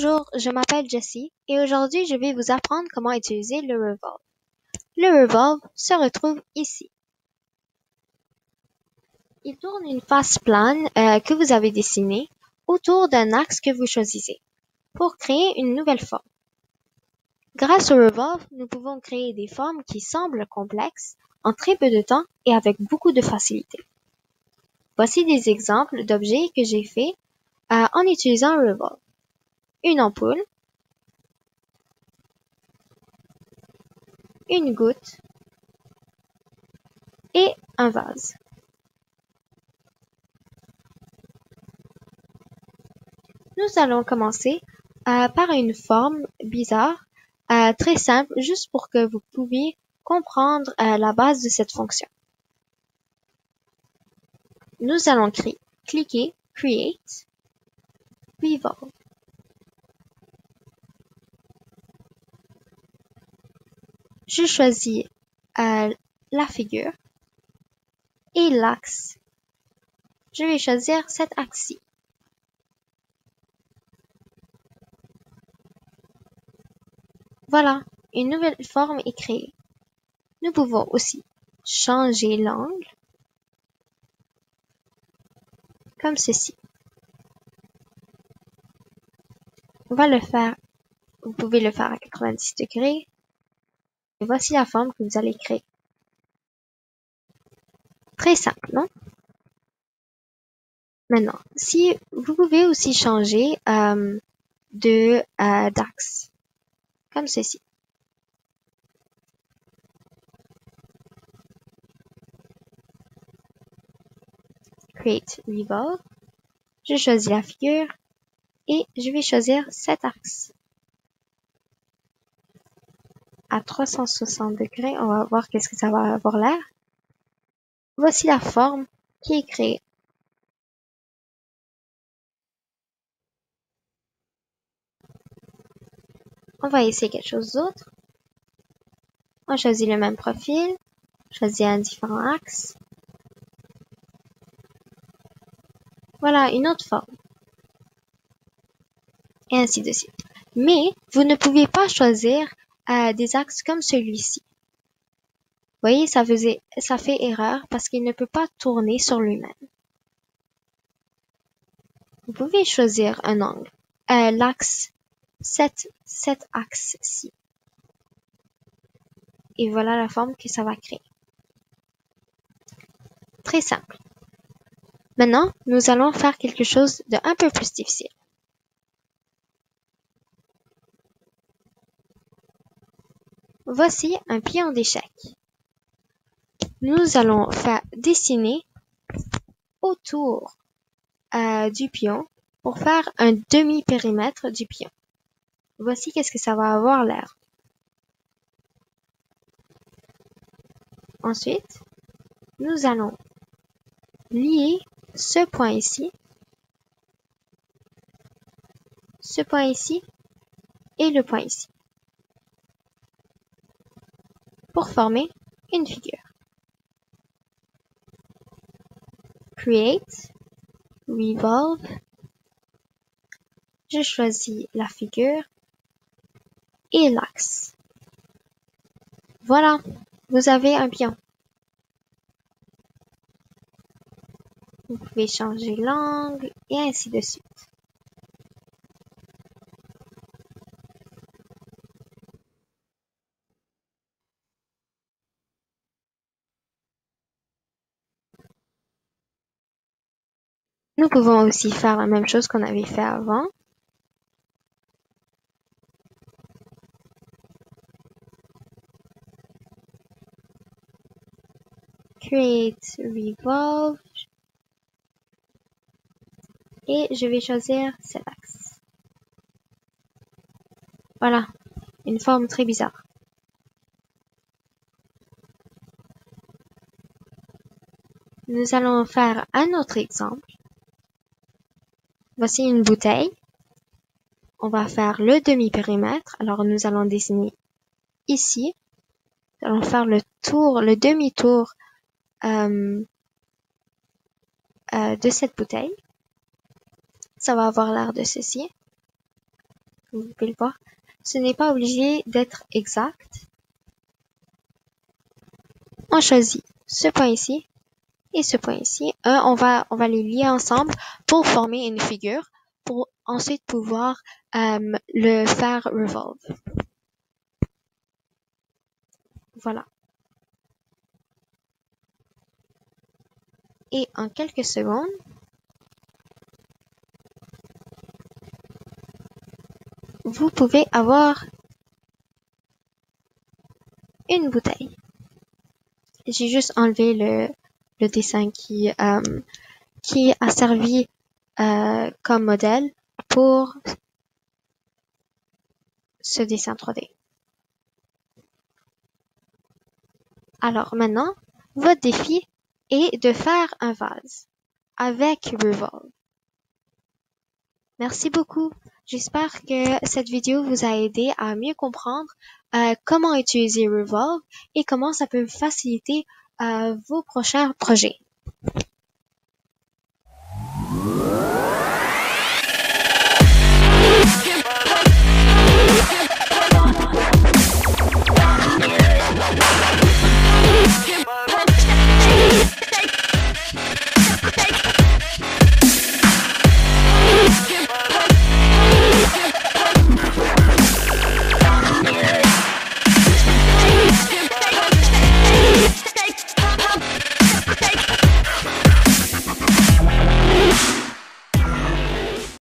Bonjour, je m'appelle Jessie et aujourd'hui je vais vous apprendre comment utiliser le revolve. Le revolve se retrouve ici. Il tourne une face plane que vous avez dessinée autour d'un axe que vous choisissez pour créer une nouvelle forme. Grâce au revolve, nous pouvons créer des formes qui semblent complexes en très peu de temps et avec beaucoup de facilité. Voici des exemples d'objets que j'ai faits en utilisant le revolve. Une ampoule, une goutte et un vase. Nous allons commencer par une forme bizarre, très simple, juste pour que vous puissiez comprendre la base de cette fonction. Nous allons cliquer Create, Revolve. Je choisis la figure et l'axe. Je vais choisir cet axe-ci. Voilà, une nouvelle forme est créée. Nous pouvons aussi changer l'angle, comme ceci. On va le faire, vous pouvez le faire à 90 degrés. Et voici la forme que vous allez créer. Très simple, non? Maintenant, si vous pouvez aussi changer d'axe, comme ceci. Create Revolve. Je choisis la figure et je vais choisir cet axe. À 360 degrés, on va voir qu'est-ce que ça va avoir l'air. Voici la forme qui est créée. On va essayer quelque chose d'autre. On choisit le même profil, choisit un différent axe. Voilà, une autre forme. Et ainsi de suite. Mais vous ne pouvez pas choisir des axes comme celui-ci. Vous voyez, ça fait erreur parce qu'il ne peut pas tourner sur lui-même. Vous pouvez choisir un angle, l'axe, cet axe-ci. Et voilà la forme que ça va créer. Très simple. Maintenant, nous allons faire quelque chose de un peu plus difficile. Voici un pion d'échec. Nous allons dessiner autour du pion pour faire un demi-périmètre du pion. Voici qu'est-ce que ça va avoir l'air. Ensuite, nous allons lier ce point ici et le point ici pour former une figure. Create, Revolve. Je choisis la figure et l'axe. Voilà, vous avez un pion. Vous pouvez changer l'angle et ainsi de suite. Nous pouvons aussi faire la même chose qu'on avait fait avant. Create, Revolve. Et je vais choisir cet axe. Voilà, une forme très bizarre. Nous allons faire un autre exemple. Voici une bouteille. On va faire le demi-périmètre. Alors nous allons dessiner ici. Nous allons faire le demi-tour de cette bouteille. Ça va avoir l'air de ceci. comme vous pouvez le voir. Ce n'est pas obligé d'être exact. On choisit ce point ici et ce point ici. On va les lier ensemble pour former une figure, pour ensuite pouvoir le faire revolve. Voilà. Et en quelques secondes, vous pouvez avoir une bouteille. J'ai juste enlevé le dessin qui a servi comme modèle pour ce dessin 3D. Alors maintenant, votre défi est de faire un vase avec Revolve. Merci beaucoup. J'espère que cette vidéo vous a aidé à mieux comprendre comment utiliser Revolve et comment ça peut faciliter vos prochains projets.